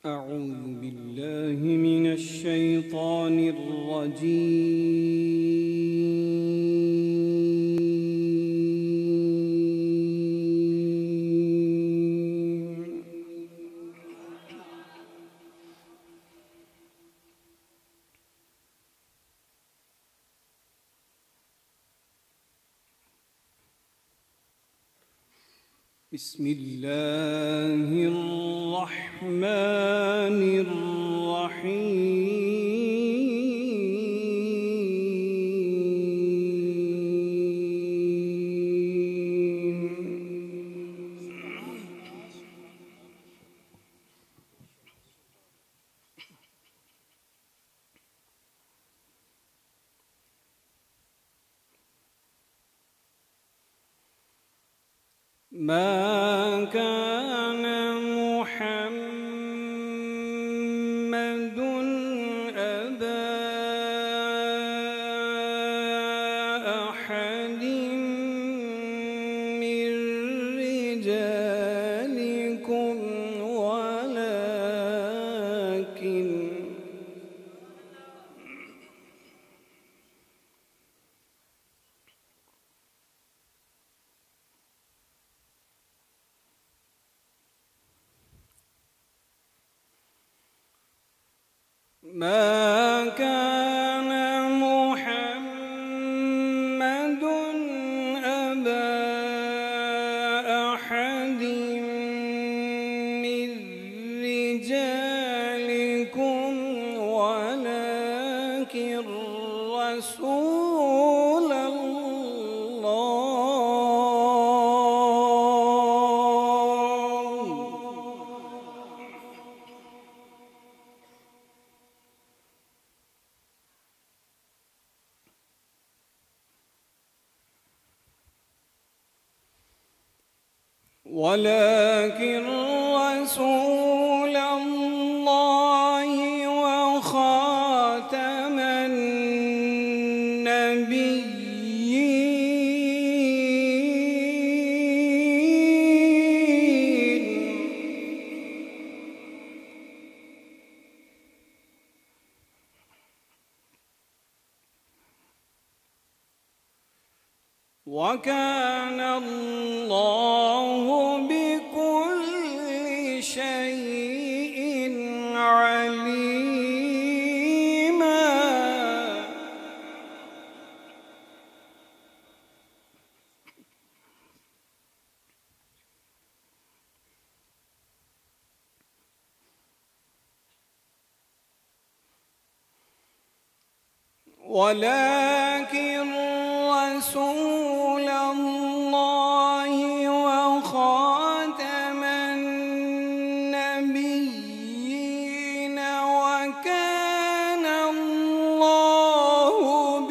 أعوذ بالله من الشيطان الرجيم. بسم الله الرحمن ما كان محمد أبا أحد من رجالكم ما كان محمد أبا أحد من رجالكم ولكن رسول الله وخاتم النبيين. وكان الله بكل شيء عليما. ولكن رسول الله وخاتم النبيين وكان الله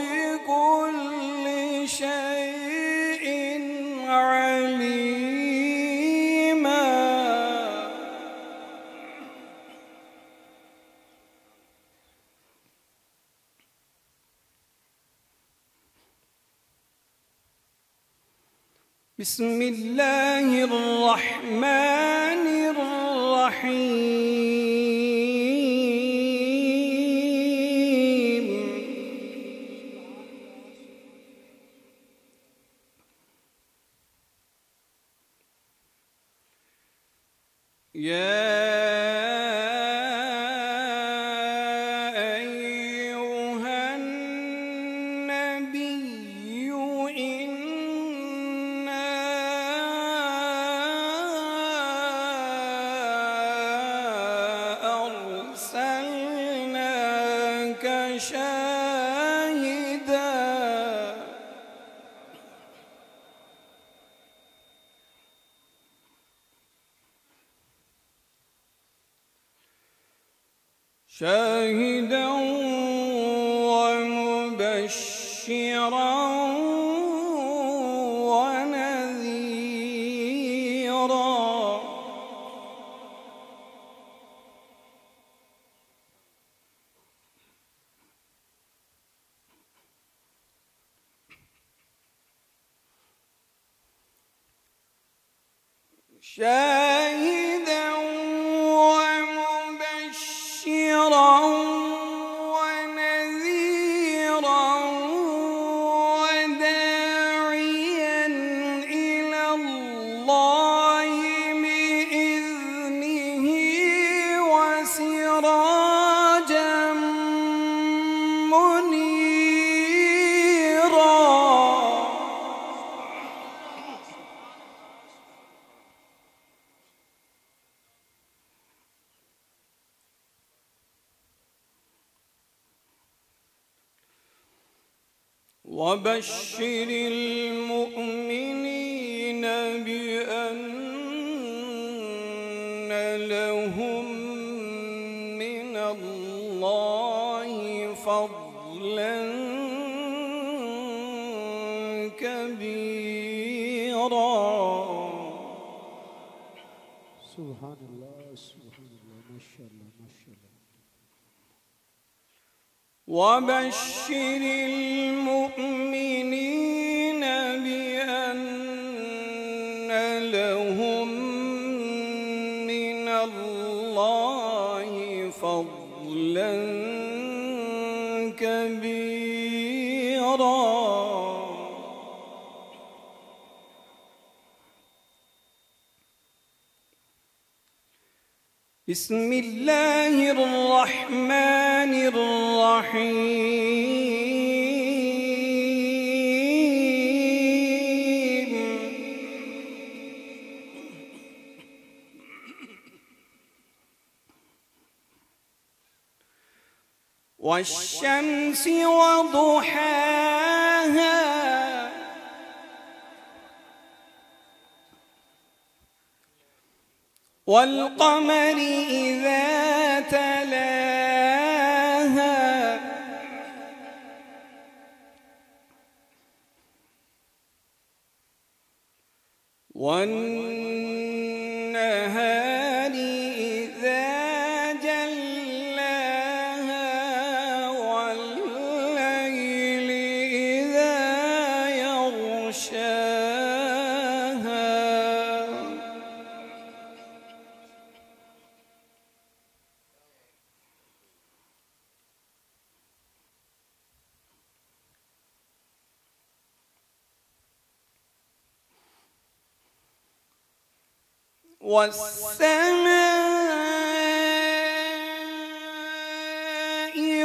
بكل شيء عليما. بسم الله الرحمن الرحيم. يا أيها النبي شاهدا ومبشرا ونذيرا. شاهدا ومبشرا وبشر المؤمنين بأن لهم من الله فضلا كبيرا. سبحان الله سبحان الله ما شاء الله ما شاء الله. وبشر المؤمنين بأن لهم من الله فضلا كبيرا. بسم الله الرحمن الرحيم. والشمس وضحاها والقمر إذا تلاها والنهار إذا جلاها والليل إذا يغشاها. والسماء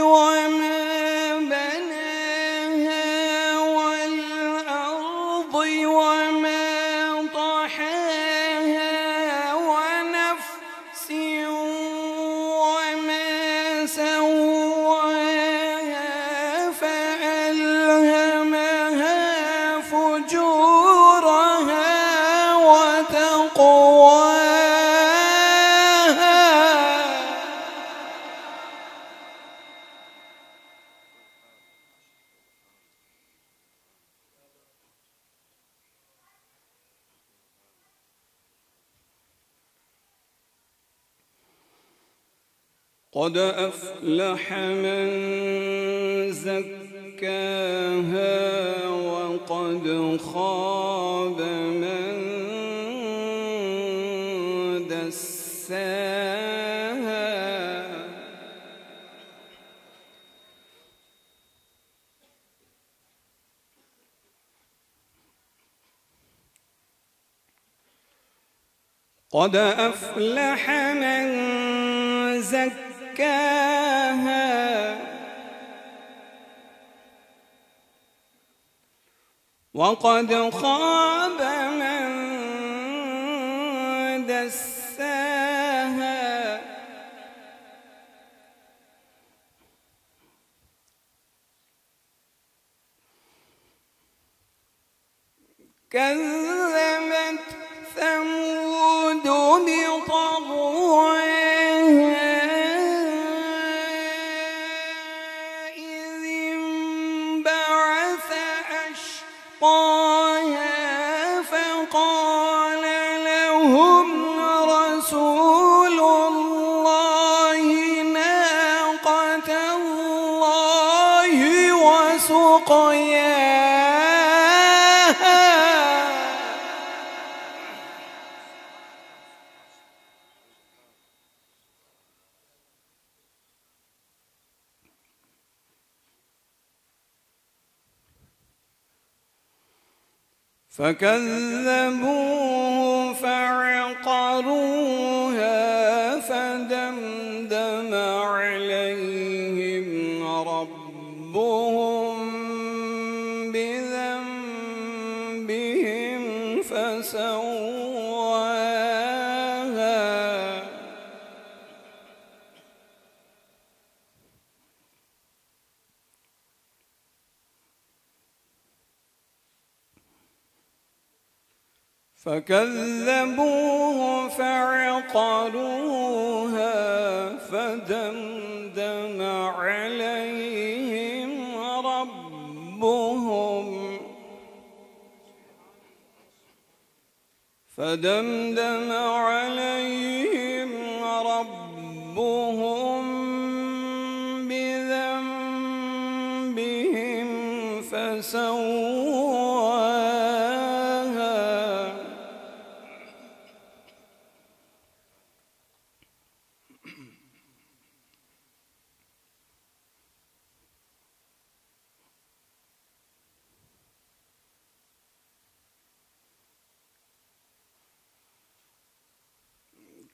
وما بناها والأرض وما طحاها ونفس وما سواها فألهمها فجورها وتقواها. قد أفلح من زكاها وقد خاب من دساها. قد أفلح من زكاها وقد خاب من دساها. كذبت ثمود بطغواها إذ انبعث أشقاها فقال لهم رسول الله ناقة الله وسقياها. فكذبوه فعقروها فدمدم عليهم ربهم بذنبهم فسواها. فكذبوه فعقروها فدمدم عليهم ربهم بذنبهم فسواها.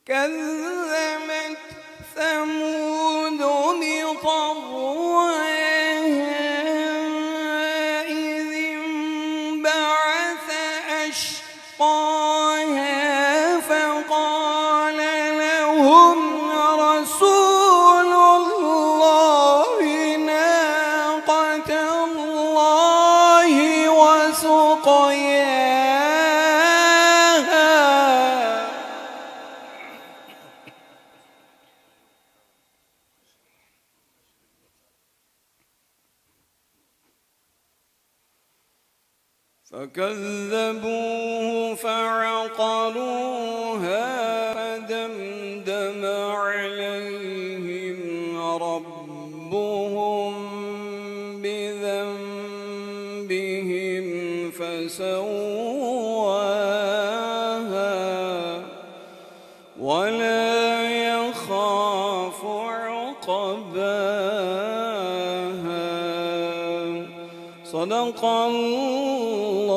كذبت ثمود بطغواها إذ انبعث أشقاها فقال لهم رسول الله ناقة الله وسقياها. فكذبوه فعقروها فدمدم عليهم ربهم بذنبهم فسواها ولا يخاف عقباها. صدق الله